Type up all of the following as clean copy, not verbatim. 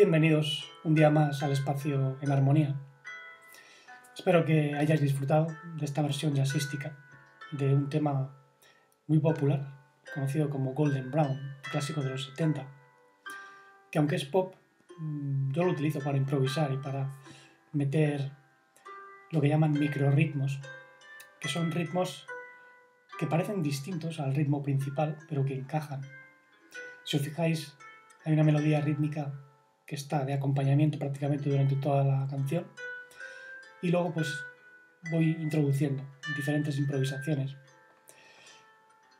Bienvenidos un día más al espacio en armonía. Espero que hayáis disfrutado de esta versión jazzística de un tema muy popular, conocido como Golden Brown, clásico de los 70, que aunque es pop, yo lo utilizo para improvisar y para meter lo que llaman microrritmos, que son ritmos que parecen distintos al ritmo principal, pero que encajan. Si os fijáis, hay una melodía rítmica que está de acompañamiento prácticamente durante toda la canción, y luego pues voy introduciendo diferentes improvisaciones,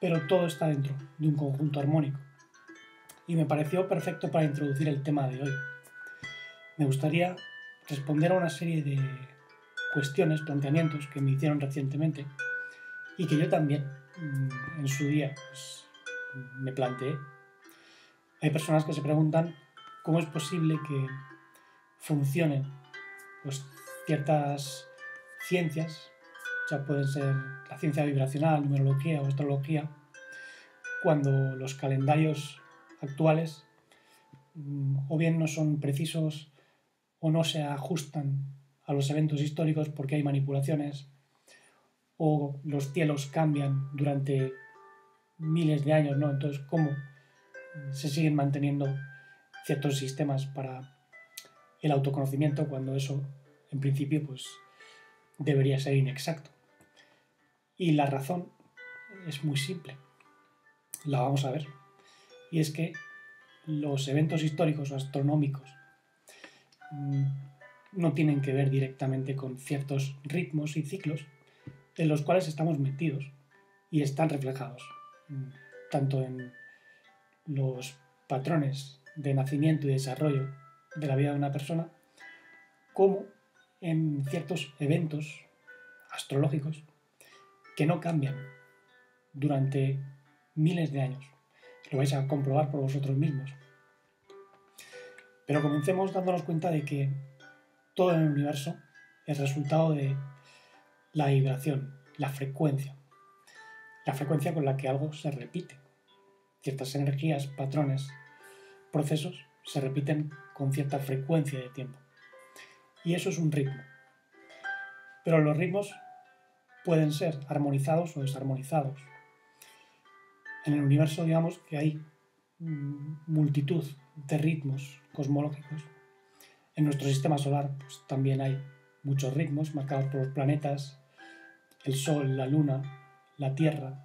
pero todo está dentro de un conjunto armónico, y me pareció perfecto para introducir el tema de hoy. Me gustaría responder a una serie de cuestiones, planteamientos que me hicieron recientemente y que yo también en su día pues, me planteé. Hay personas que se preguntan cómo es posible que funcionen pues, ciertas ciencias, ya pueden ser la ciencia vibracional, numerología o astrología, cuando los calendarios actuales o bien no son precisos o no se ajustan a los eventos históricos porque hay manipulaciones, o los cielos cambian durante miles de años, ¿no? Entonces, ¿cómo se siguen manteniendo ciertos sistemas para el autoconocimiento cuando eso, en principio, pues debería ser inexacto? Y la razón es muy simple. La vamos a ver. Y es que los eventos históricos o astronómicos no tienen que ver directamente con ciertos ritmos y ciclos en los cuales estamos metidos y están reflejados tanto en los patrones de nacimiento y desarrollo de la vida de una persona como en ciertos eventos astrológicos que no cambian durante miles de años. Lo vais a comprobar por vosotros mismos. Pero comencemos dándonos cuenta de que todo en el universo es resultado de la vibración, la frecuencia con la que algo se repite. Ciertas energías, patrones, procesos se repiten con cierta frecuencia de tiempo. Y eso es un ritmo. Pero los ritmos pueden ser armonizados o desarmonizados. En el universo, digamos que hay multitud de ritmos cosmológicos. En nuestro sistema solar pues, también hay muchos ritmos marcados por los planetas, el Sol, la Luna, la Tierra,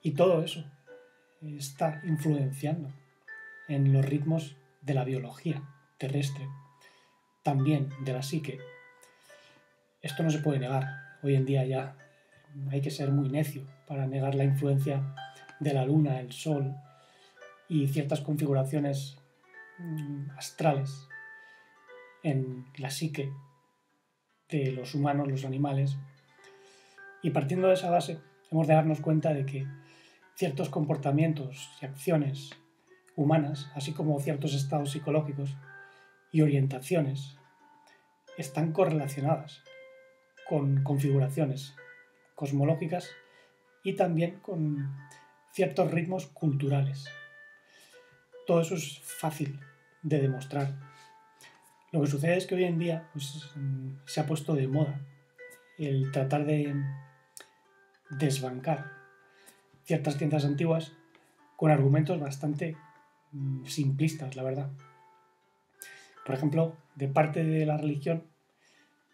y todo eso está influenciando en los ritmos de la biología terrestre, también de la psique. Esto no se puede negar. Hoy en día ya hay que ser muy necio para negar la influencia de la Luna, el Sol y ciertas configuraciones astrales en la psique de los humanos, los animales. Y partiendo de esa base, hemos de darnos cuenta de que ciertos comportamientos y acciones humanas, así como ciertos estados psicológicos y orientaciones, están correlacionadas con configuraciones cosmológicas y también con ciertos ritmos culturales. Todo eso es fácil de demostrar. Lo que sucede es que hoy en día pues, se ha puesto de moda el tratar de desbancar ciertas ciencias antiguas con argumentos bastante simplistas, la verdad. Por ejemplo, de parte de la religión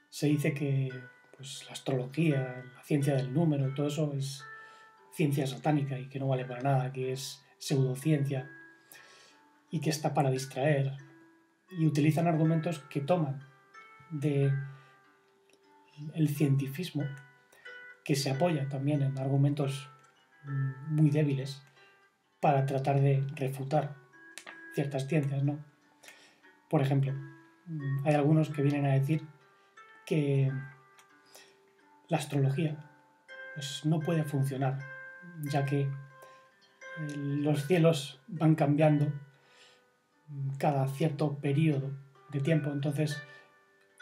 se dice que pues, la astrología, la ciencia del número, todo eso es ciencia satánica y que no vale para nada, que es pseudociencia y que está para distraer, y utilizan argumentos que toman de el cientifismo, que se apoya también en argumentos muy débiles para tratar de refutar ciertas ciencias, ¿no? Por ejemplo, hay algunos que vienen a decir que la astrología pues, no puede funcionar, ya que los cielos van cambiando cada cierto periodo de tiempo. Entonces,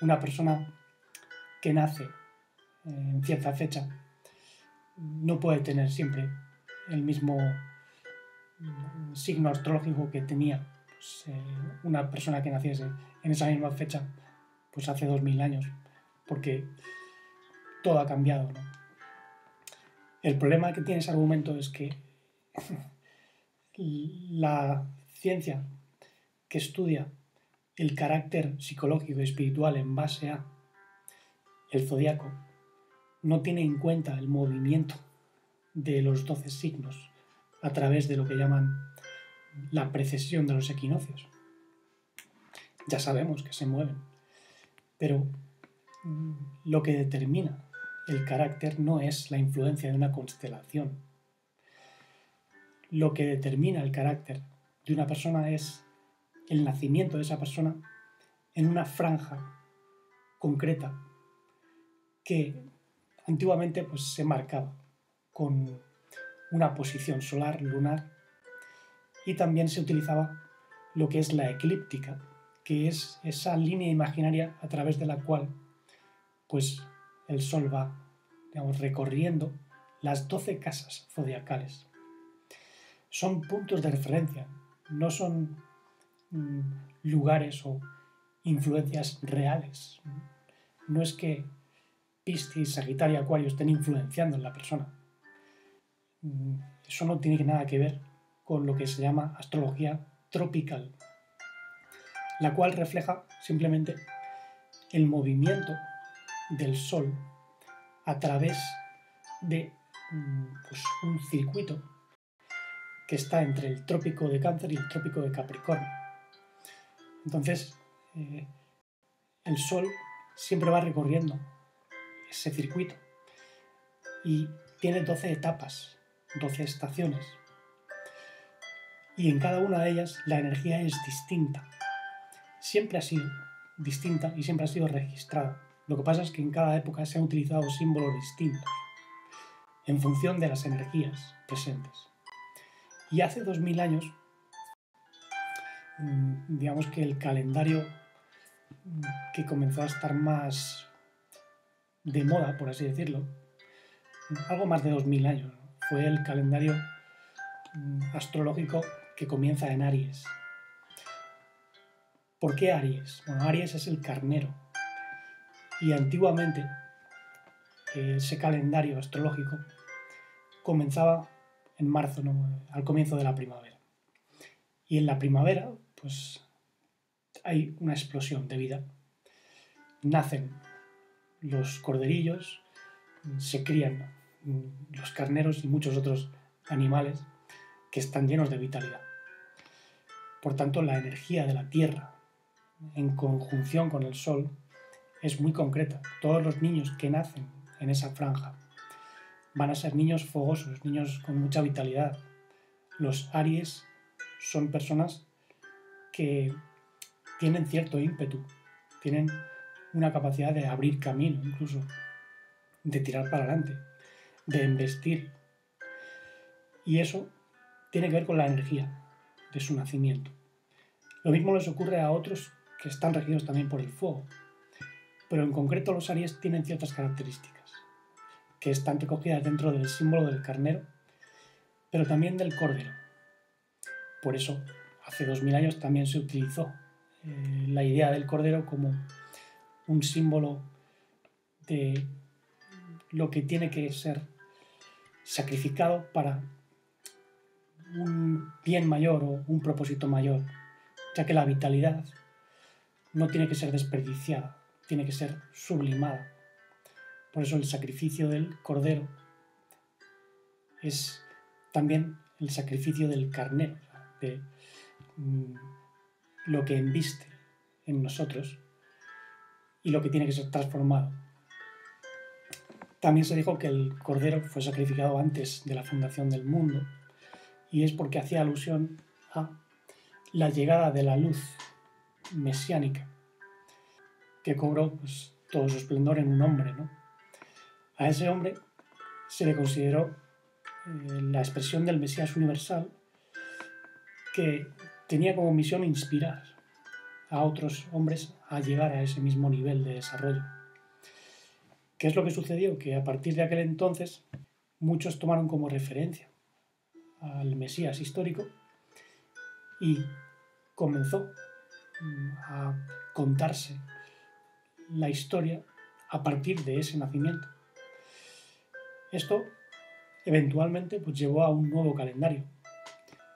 una persona que nace en cierta fecha no puede tener siempre el mismo signo astrológico que tenía pues, una persona que naciese en esa misma fecha, pues hace 2000 años, porque todo ha cambiado, ¿no? El problema que tiene ese argumento es que la ciencia que estudia el carácter psicológico y espiritual en base a el zodiaco no tiene en cuenta el movimiento de los 12 signos a través de lo que llaman la precesión de los equinoccios. Ya sabemos que se mueven, pero lo que determina el carácter no es la influencia de una constelación. Lo que determina el carácter de una persona es el nacimiento de esa persona en una franja concreta que antiguamente pues, se marcaba con una posición solar, lunar, y también se utilizaba lo que es la eclíptica, que es esa línea imaginaria a través de la cual pues, el Sol va, digamos, recorriendo las 12 casas zodiacales. Son puntos de referencia, no son lugares o influencias reales. No es que Piscis, Sagitario y Acuario estén influenciando en la persona. Eso no tiene nada que ver con lo que se llama astrología tropical, la cual refleja simplemente el movimiento del Sol a través de pues, un circuito que está entre el trópico de Cáncer y el trópico de Capricornio. Entonces, el Sol siempre va recorriendo ese circuito y tiene 12 etapas, 12 estaciones. Y en cada una de ellas la energía es distinta. Siempre ha sido distinta y siempre ha sido registrada. Lo que pasa es que en cada época se han utilizado símbolos distintos en función de las energías presentes. Y hace 2000 años, digamos que el calendario que comenzó a estar más de moda, por así decirlo, algo más de 2000 años, fue el calendario astrológico que comienza en Aries. ¿Por qué Aries? Bueno, Aries es el carnero. Y antiguamente ese calendario astrológico comenzaba en marzo, ¿no? Al comienzo de la primavera. Y en la primavera, pues hay una explosión de vida. Nacen los corderillos, se crían los carneros y muchos otros animales que están llenos de vitalidad. Por tanto, la energía de la Tierra, en conjunción con el Sol, es muy concreta. Todos los niños que nacen en esa franja van a ser niños fogosos, niños con mucha vitalidad. Los Aries son personas que tienen cierto ímpetu, tienen una capacidad de abrir camino, incluso de tirar para adelante, de embestir. Y eso tiene que ver con la energía de su nacimiento. Lo mismo les ocurre a otros que están regidos también por el fuego, pero en concreto los Aries tienen ciertas características que están recogidas dentro del símbolo del carnero, pero también del cordero. Por eso, hace 2000 años también se utilizó la idea del cordero como un símbolo de lo que tiene que ser sacrificado para un bien mayor o un propósito mayor, ya que la vitalidad no tiene que ser desperdiciada, tiene que ser sublimada. Por eso el sacrificio del cordero es también el sacrificio del carnero, de lo que embiste en nosotros y lo que tiene que ser transformado. También se dijo que el cordero fue sacrificado antes de la fundación del mundo, y es porque hacía alusión a la llegada de la luz mesiánica que cobró pues, todo su esplendor en un hombre, ¿no? A ese hombre se le consideró la expresión del Mesías universal, que tenía como misión inspirar a otros hombres a llegar a ese mismo nivel de desarrollo. ¿Qué es lo que sucedió? Que a partir de aquel entonces muchos tomaron como referencia al Mesías histórico y comenzó a contarse la historia a partir de ese nacimiento. Esto eventualmente pues, llevó a un nuevo calendario,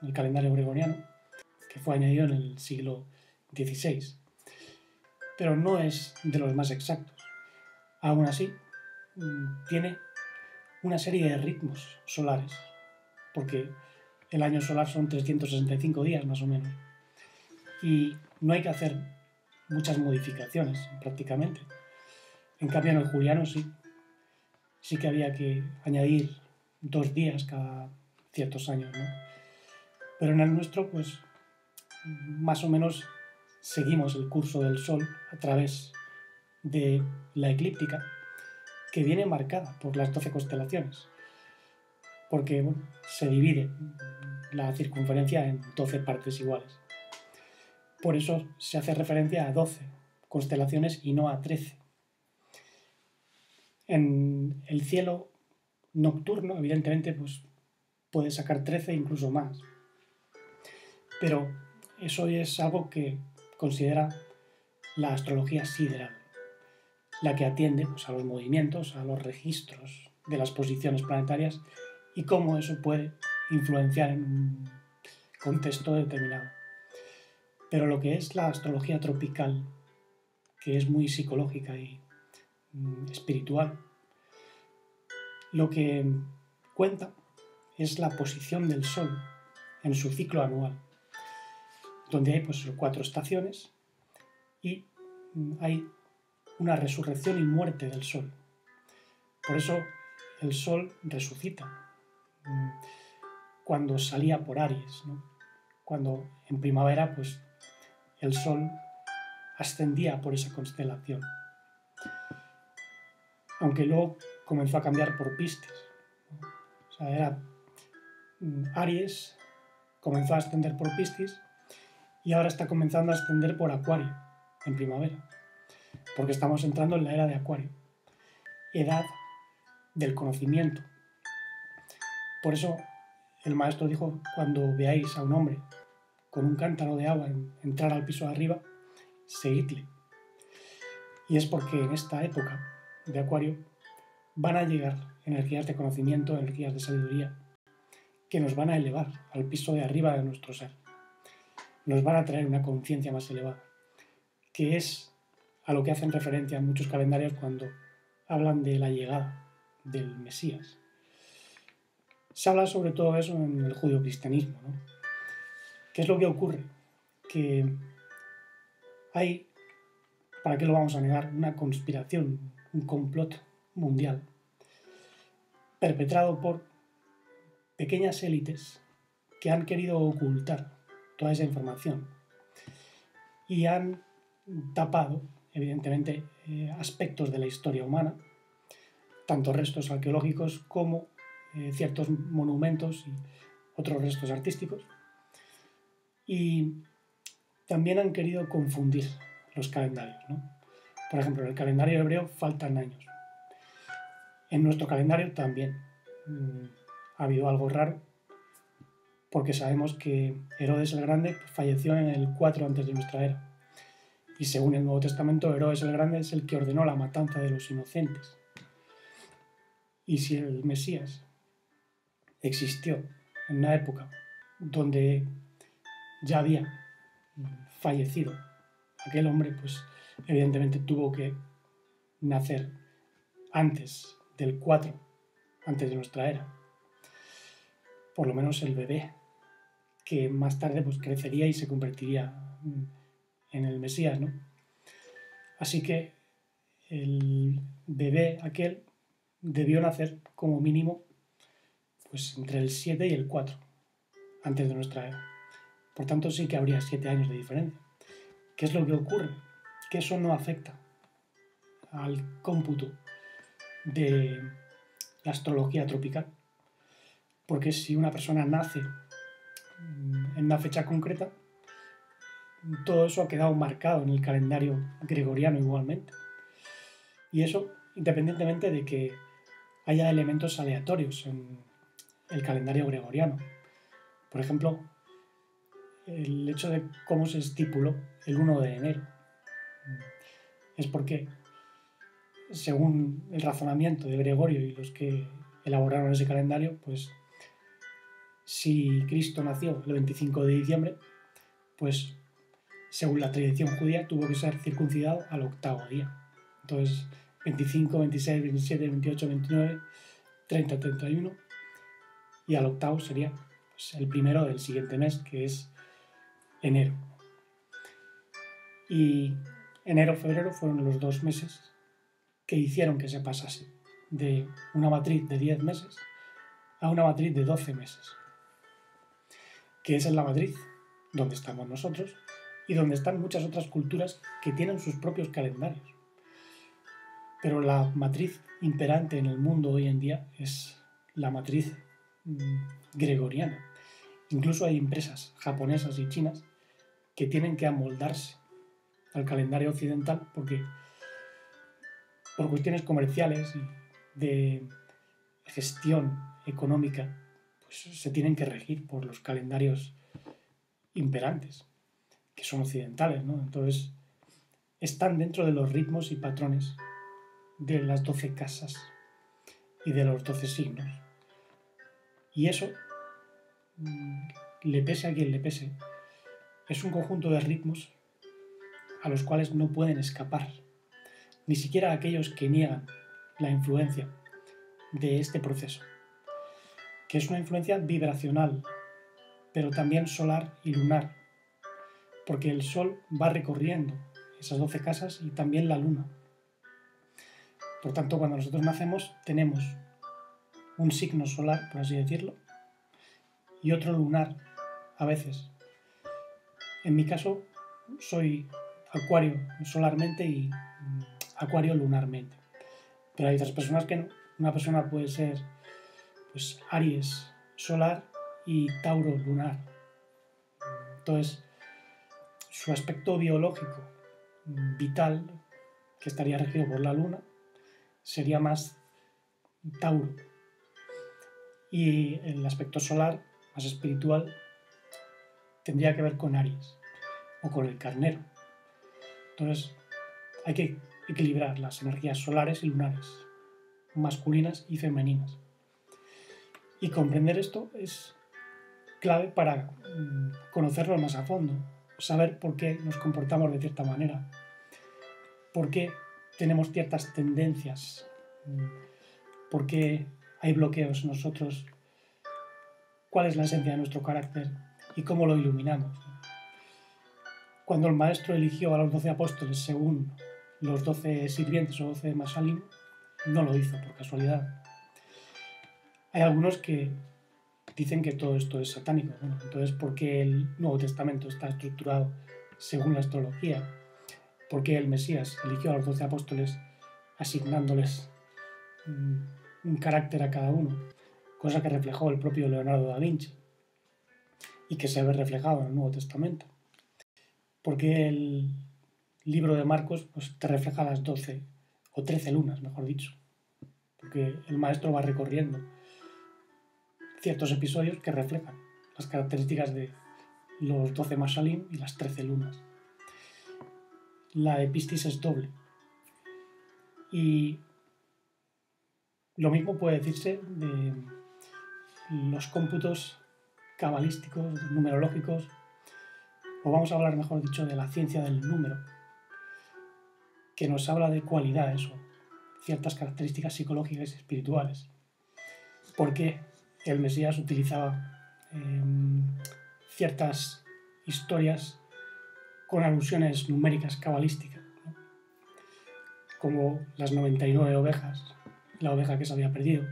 el calendario gregoriano, que fue añadido en el siglo XVI, pero no es de los más exactos. Aún así, tiene una serie de ritmos solares, porque el año solar son 365 días más o menos, y no hay que hacer muchas modificaciones prácticamente. En cambio, en el juliano sí que había que añadir 2 días cada ciertos años, ¿no? Pero en el nuestro, pues, más o menos seguimos el curso del Sol a través de la eclíptica, que viene marcada por las 12 constelaciones, porque bueno, se divide la circunferencia en 12 partes iguales. Por eso se hace referencia a 12 constelaciones y no a 13. En el cielo nocturno, evidentemente, pues puede sacar 13 incluso más. Pero eso es algo que considera la astrología sideral, la que atiende pues, a los movimientos, a los registros de las posiciones planetarias y cómo eso puede influenciar en un contexto determinado. Pero lo que es la astrología tropical, que es muy psicológica y espiritual, lo que cuenta es la posición del Sol en su ciclo anual, donde hay pues 4 estaciones y hay una resurrección y muerte del Sol. Por eso el Sol resucita cuando salía por Aries, ¿no? Cuando en primavera pues el Sol ascendía por esa constelación, aunque luego comenzó a cambiar por Piscis, ¿no? O sea, era Aries, comenzó a ascender por Piscis y ahora está comenzando a ascender por Acuario en primavera, porque estamos entrando en la era de Acuario, edad del conocimiento. Por eso el maestro dijo, cuando veáis a un hombre con un cántaro de agua entrar al piso de arriba, seguidle. Y es porque en esta época de Acuario van a llegar energías de conocimiento, energías de sabiduría, que nos van a elevar al piso de arriba de nuestro ser. Nos van a traer una conciencia más elevada, que es a lo que hacen referencia muchos calendarios cuando hablan de la llegada del Mesías. Se habla sobre todo eso en el judio-cristianismo, ¿no? ¿Qué es lo que ocurre? Que hay, ¿para qué lo vamos a negar?, una conspiración, un complot mundial perpetrado por pequeñas élites que han querido ocultar toda esa información y han tapado, evidentemente, aspectos de la historia humana, tanto restos arqueológicos como ciertos monumentos y otros restos artísticos, y también han querido confundir los calendarios, ¿no? Por ejemplo, en el calendario hebreo faltan años. En nuestro calendario también ha habido algo raro, porque sabemos que Herodes el Grande falleció en el 4 antes de nuestra era. Y según el Nuevo Testamento, Herodes el Grande es el que ordenó la matanza de los inocentes. Y si el Mesías existió en una época donde ya había fallecido aquel hombre, pues evidentemente tuvo que nacer antes del 4, antes de nuestra era. Por lo menos el bebé, que más tarde pues crecería y se convertiría en el Mesías, ¿no? Así que el bebé aquel debió nacer como mínimo pues entre el 7 y el 4 antes de nuestra era. Por tanto sí que habría 7 años de diferencia. ¿Qué es lo que ocurre? Que eso no afecta al cómputo de la astrología tropical, porque si una persona nace en una fecha concreta, todo eso ha quedado marcado en el calendario gregoriano igualmente. Y eso independientemente de que haya elementos aleatorios en el calendario gregoriano. Por ejemplo, el hecho de cómo se estipuló el 1 de enero. Es porque, según el razonamiento de Gregorio y los que elaboraron ese calendario, pues si Cristo nació el 25 de diciembre, pues según la tradición judía tuvo que ser circuncidado al 8.º día. Entonces, 25, 26, 27, 28, 29, 30, 31, y al 8.º sería pues, el primero del siguiente mes, que es enero. Y enero, febrero fueron los 2 meses que hicieron que se pasase de una matriz de 10 meses a una matriz de 12 meses, que es en la matriz donde estamos nosotros y donde están muchas otras culturas que tienen sus propios calendarios. Pero la matriz imperante en el mundo hoy en día es la matriz gregoriana. Incluso hay empresas japonesas y chinas que tienen que amoldarse al calendario occidental porque por cuestiones comerciales y de gestión económica pues se tienen que regir por los calendarios imperantes, que son occidentales, ¿no? Entonces están dentro de los ritmos y patrones de las 12 casas y de los 12 signos. Y eso, le pese a quien le pese, es un conjunto de ritmos a los cuales no pueden escapar, ni siquiera aquellos que niegan la influencia de este proceso, que es una influencia vibracional, pero también solar y lunar, porque el Sol va recorriendo esas 12 casas y también la Luna. Por tanto, cuando nosotros nacemos tenemos un signo solar, por así decirlo, y otro lunar a veces. En mi caso, soy Acuario solarmente y Acuario lunarmente. Pero hay otras personas que no. Una persona puede ser pues, Aries solar y Tauro lunar. Entonces, su aspecto biológico vital, que estaría regido por la Luna, sería más Tauro. Y el aspecto solar, más espiritual, tendría que ver con Aries o con el carnero. Entonces, hay que equilibrar las energías solares y lunares, masculinas y femeninas. Y comprender esto es clave para conocerlo más a fondo, saber por qué nos comportamos de cierta manera, por qué tenemos ciertas tendencias, por qué hay bloqueos en nosotros, cuál es la esencia de nuestro carácter y cómo lo iluminamos. Cuando el maestro eligió a los 12 apóstoles según los 12 sirvientes o 12 masalim, no lo hizo por casualidad. Hay algunos que dicen que todo esto es satánico. Bueno, entonces, ¿por qué el Nuevo Testamento está estructurado según la astrología? ¿Por qué el Mesías eligió a los 12 apóstoles asignándoles un carácter a cada uno? Cosa que reflejó el propio Leonardo da Vinci y que se ve reflejado en el Nuevo Testamento. Porque el libro de Marcos pues, te refleja las 12 o 13 lunas, mejor dicho. Porque el maestro va recorriendo ciertos episodios que reflejan las características de los 12 masalim y las 13 lunas. La epistis es doble. Y lo mismo puede decirse de los cómputos cabalísticos, numerológicos, o vamos a hablar, mejor dicho, de la ciencia del número, que nos habla de cualidades o ciertas características psicológicas y espirituales. Porque el Mesías utilizaba ciertas historias con alusiones numéricas cabalísticas, ¿no? Como las 99 ovejas, la oveja que se había perdido,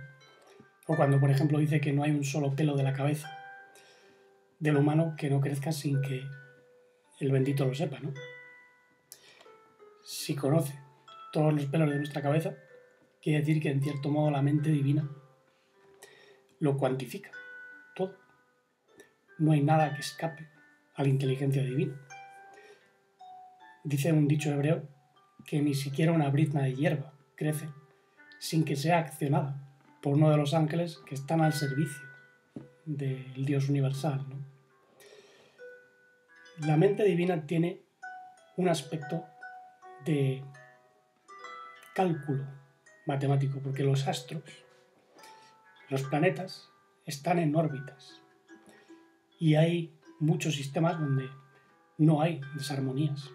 o cuando, por ejemplo, dice que no hay un solo pelo de la cabeza del humano que no crezca sin que el bendito lo sepa, ¿no? Si conoce todos los pelos de nuestra cabeza, quiere decir que en cierto modo la mente divina lo cuantifica todo. No hay nada que escape a la inteligencia divina. Dice un dicho hebreo que ni siquiera una brizna de hierba crece sin que sea accionada por uno de los ángeles que están al servicio del Dios universal, ¿no? La mente divina tiene un aspecto de cálculo matemático, porque los astros, los planetas, están en órbitas y hay muchos sistemas donde no hay desarmonías.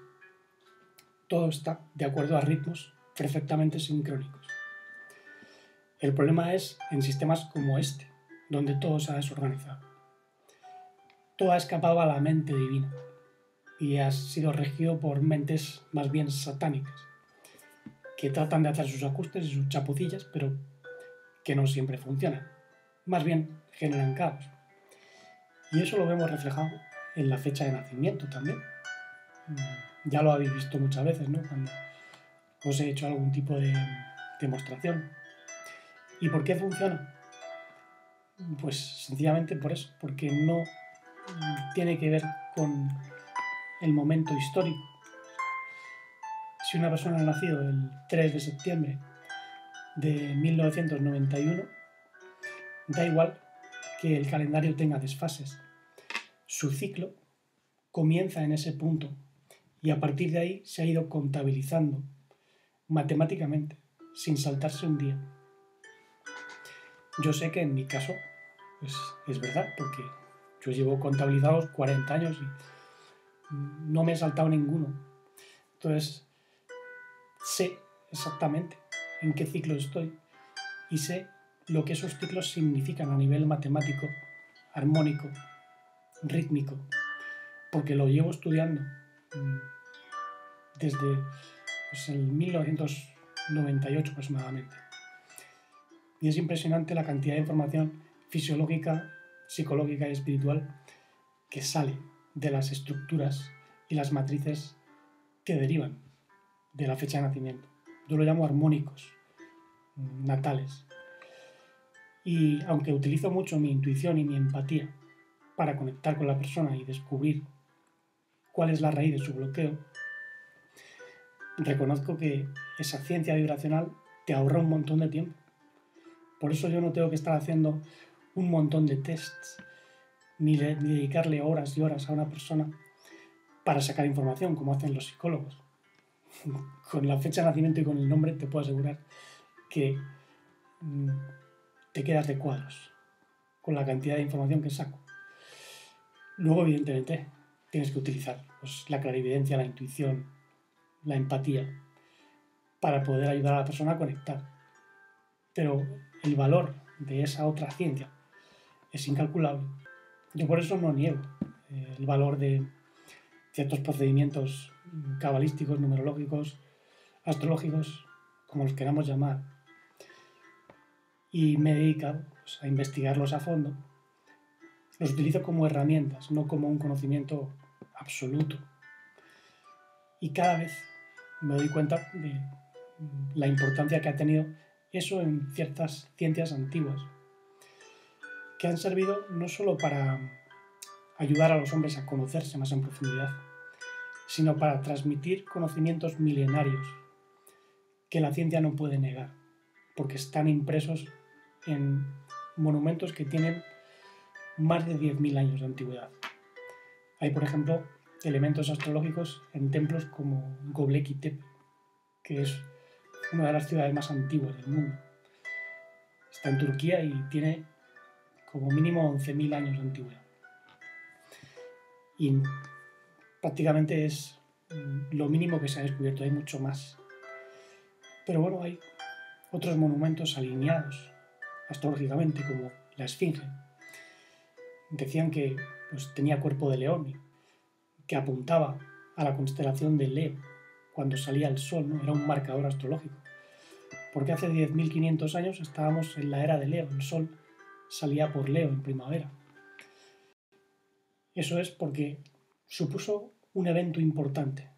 Todo está de acuerdo a ritmos perfectamente sincrónicos. El problema es en sistemas como este, donde todo se ha desorganizado. Todo ha escapado a la mente divina y ha sido regido por mentes más bien satánicas, que tratan de hacer sus ajustes y sus chapucillas, pero que no siempre funcionan. Más bien generan caos. Y eso lo vemos reflejado en la fecha de nacimiento también. Ya lo habéis visto muchas veces, ¿no? Cuando os he hecho algún tipo de demostración. ¿Y por qué funciona? Pues sencillamente por eso, porque no tiene que ver con el momento histórico. Si una persona ha nacido el 3 de septiembre de 1991, da igual que el calendario tenga desfases. Su ciclo comienza en ese punto y a partir de ahí se ha ido contabilizando matemáticamente, sin saltarse un día. Yo sé que en mi caso pues, es verdad, porque yo llevo contabilizados 40 años y no me he saltado ninguno. Entonces, sé exactamente en qué ciclo estoy y sé lo que esos ciclos significan a nivel matemático, armónico, rítmico, porque lo llevo estudiando desde pues, el 1998 aproximadamente. Y es impresionante la cantidad de información fisiológica, psicológica y espiritual que sale de las estructuras y las matrices que derivan de la fecha de nacimiento. Yo lo llamo armónicos, natales. Y aunque utilizo mucho mi intuición y mi empatía para conectar con la persona y descubrir cuál es la raíz de su bloqueo, reconozco que esa ciencia vibracional te ahorra un montón de tiempo. Por eso yo no tengo que estar haciendo un montón de tests ni dedicarle horas y horas a una persona para sacar información, como hacen los psicólogos. Con la fecha de nacimiento y con el nombre te puedo asegurar que te quedas de cuadros con la cantidad de información que saco. Luego, evidentemente, tienes que utilizar pues, la clarividencia, la intuición, la empatía para poder ayudar a la persona a conectar. Pero el valor de esa otra ciencia es incalculable. Yo por eso no niego el valor de ciertos procedimientos cabalísticos, numerológicos, astrológicos, como los queramos llamar. Y me he dedicado pues, a investigarlos a fondo. Los utilizo como herramientas, no como un conocimiento absoluto. Y cada vez me doy cuenta de la importancia que ha tenido eso en ciertas ciencias antiguas, que han servido no solo para ayudar a los hombres a conocerse más en profundidad, sino para transmitir conocimientos milenarios que la ciencia no puede negar, porque están impresos en monumentos que tienen más de 10.000 años de antigüedad. Hay, por ejemplo, elementos astrológicos en templos como Göbekli Tepe, que es una de las ciudades más antiguas del mundo. Está en Turquía y tiene como mínimo 11.000 años de antigüedad. Y prácticamente es lo mínimo que se ha descubierto, hay mucho más. Pero bueno, hay otros monumentos alineados astrológicamente, como la Esfinge. Decían que pues, tenía cuerpo de león y que apuntaba a la constelación de Leo cuando salía el sol, ¿no? Era un marcador astrológico. Porque hace 10.500 años estábamos en la era de Leo, el sol salía por Leo en primavera. Eso es porque supuso un evento importante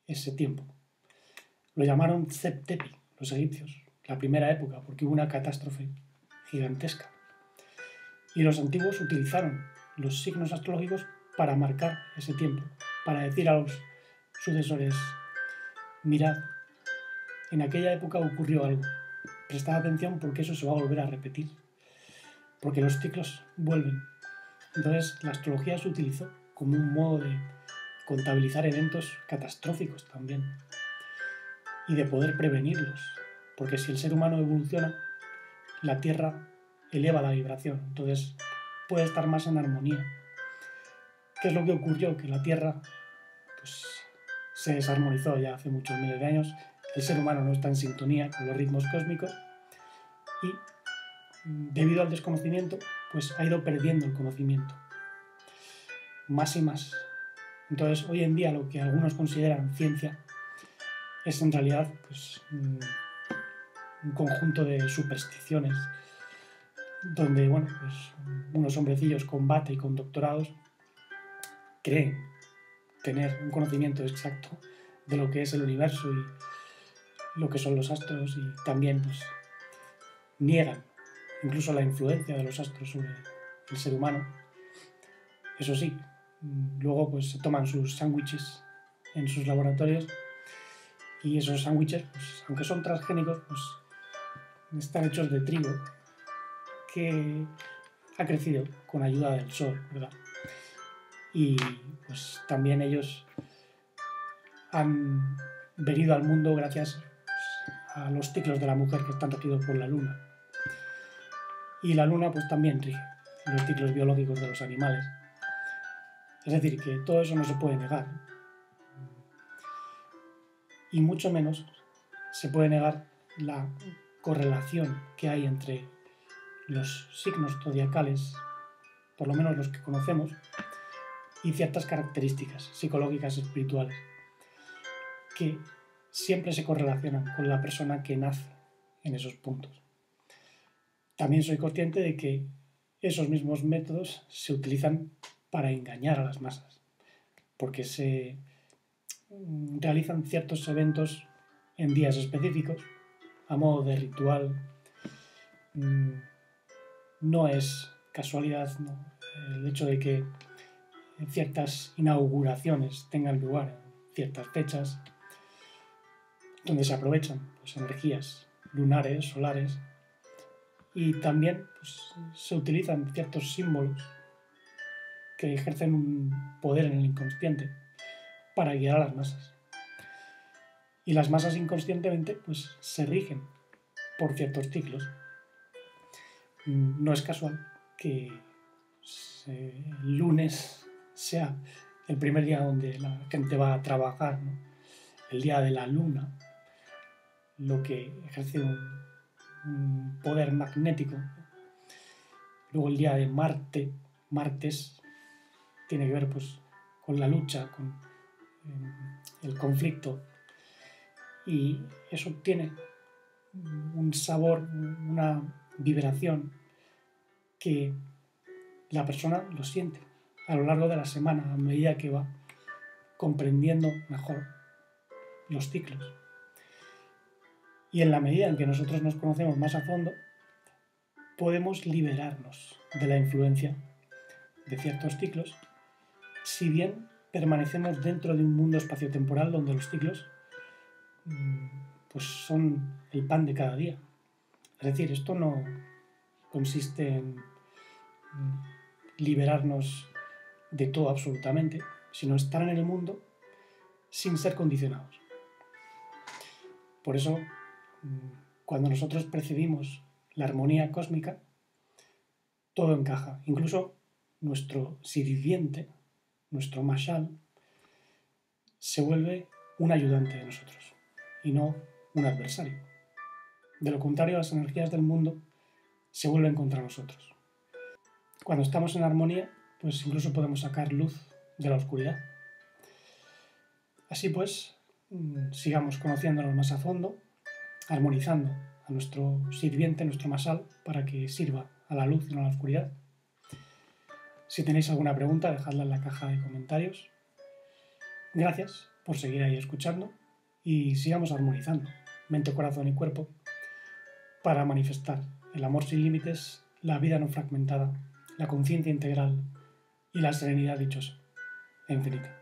ese tiempo. Lo llamaron Zep Tepi, los egipcios, la primera época, porque hubo una catástrofe gigantesca. Y los antiguos utilizaron los signos astrológicos para marcar ese tiempo, para decir a los sucesores, mirad, en aquella época ocurrió algo, prestad atención porque eso se va a volver a repetir, porque los ciclos vuelven. Entonces la astrología se utilizó como un modo de contabilizar eventos catastróficos también y de poder prevenirlos, porque si el ser humano evoluciona, la Tierra eleva la vibración, entonces puede estar más en armonía. ¿Qué es lo que ocurrió? Que la Tierra pues, se desarmonizó ya hace muchos miles de años, el ser humano no está en sintonía con los ritmos cósmicos y debido al desconocimiento pues ha ido perdiendo el conocimiento más y más. Entonces hoy en día lo que algunos consideran ciencia es en realidad pues, un conjunto de supersticiones donde bueno, pues, unos hombrecillos con bata y con doctorados creen tener un conocimiento exacto de lo que es el universo y lo que son los astros y también pues, niegan incluso la influencia de los astros sobre el ser humano. Eso sí, luego pues se toman sus sándwiches en sus laboratorios y esos sándwiches, pues, aunque son transgénicos, pues están hechos de trigo que ha crecido con ayuda del sol, ¿verdad? Y pues también ellos han venido al mundo gracias a los ciclos de la mujer que están regidos por la luna. Y la luna pues también rige los ciclos biológicos de los animales. Es decir, que todo eso no se puede negar. Y mucho menos se puede negar la correlación que hay entre los signos zodiacales, por lo menos los que conocemos, y ciertas características psicológicas y espirituales que siempre se correlacionan con la persona que nace en esos puntos. También soy consciente de que esos mismos métodos se utilizan para engañar a las masas, porque se realizan ciertos eventos en días específicos a modo de ritual. No es casualidad, ¿no?, el hecho de que ciertas inauguraciones tengan lugar en ciertas fechas donde se aprovechan pues, energías lunares, solares, y también pues, se utilizan ciertos símbolos que ejercen un poder en el inconsciente para guiar a las masas. Y las masas inconscientemente pues, se rigen por ciertos ciclos. No es casual que el lunes sea el primer día donde la gente va a trabajar, ¿no?, el día de la luna, lo que ejerce un poder magnético. Luego el día de Marte, martes, tiene que ver pues, con la lucha, con el conflicto, y eso tiene un sabor, una vibración que la persona lo siente a lo largo de la semana a medida que va comprendiendo mejor los ciclos. Y en la medida en que nosotros nos conocemos más a fondo, podemos liberarnos de la influencia de ciertos ciclos, si bien permanecemos dentro de un mundo espaciotemporal donde los ciclos pues son el pan de cada día. Es decir, esto no consiste en liberarnos de todo absolutamente, sino estar en el mundo sin ser condicionados. Por eso, cuando nosotros percibimos la armonía cósmica, todo encaja, incluso nuestro sirviente, nuestro mashal, se vuelve un ayudante de nosotros y no un adversario. De lo contrario, las energías del mundo se vuelven contra nosotros. Cuando estamos en armonía, pues incluso podemos sacar luz de la oscuridad. Así pues, sigamos conociéndonos más a fondo, armonizando a nuestro sirviente, nuestro mashal, para que sirva a la luz y no a la oscuridad. Si tenéis alguna pregunta, dejadla en la caja de comentarios. Gracias por seguir ahí escuchando y sigamos armonizando mente, corazón y cuerpo para manifestar el amor sin límites, la vida no fragmentada, la conciencia integral y la serenidad dichosa e infinita.